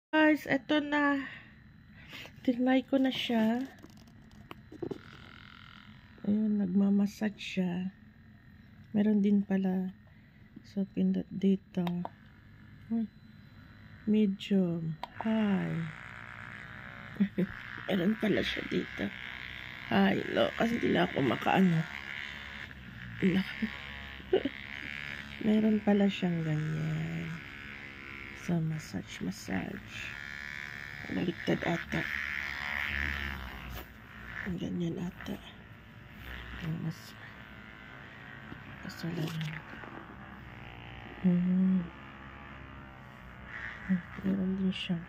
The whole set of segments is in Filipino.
Guys, eto na. Tinry ko na siya. Ayun, nagmamassage siya. Meron din pala. So, pindot dito. Medium. High. Meron pala siya dito. High, low. Kasi hindi lang ako makaano. Meron pala siyang ganyan. So, massage. Baliktad ata. Ganyan ata. Mas kasalanan. Meron din siyang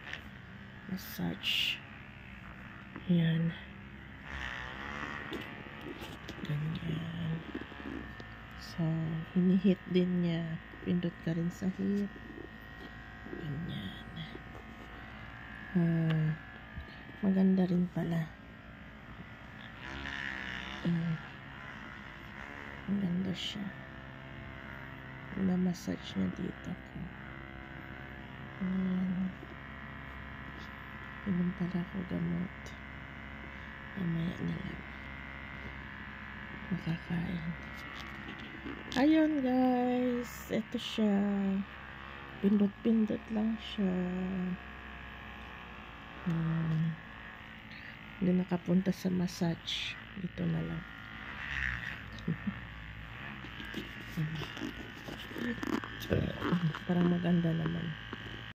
massage. Yan. Ganyan. So, hinihit din niya. Pindot ka rin sa hit. Ganyan. Maganda rin pala. Maganda siya. Massage niya dito ko. Inom pala ako gamot. Mamaya na lang. Makakain. Ayun guys. Ito siya. Pindot lang siya. Hindi nakapunta sa massage. Dito na lang. Parang maganda naman.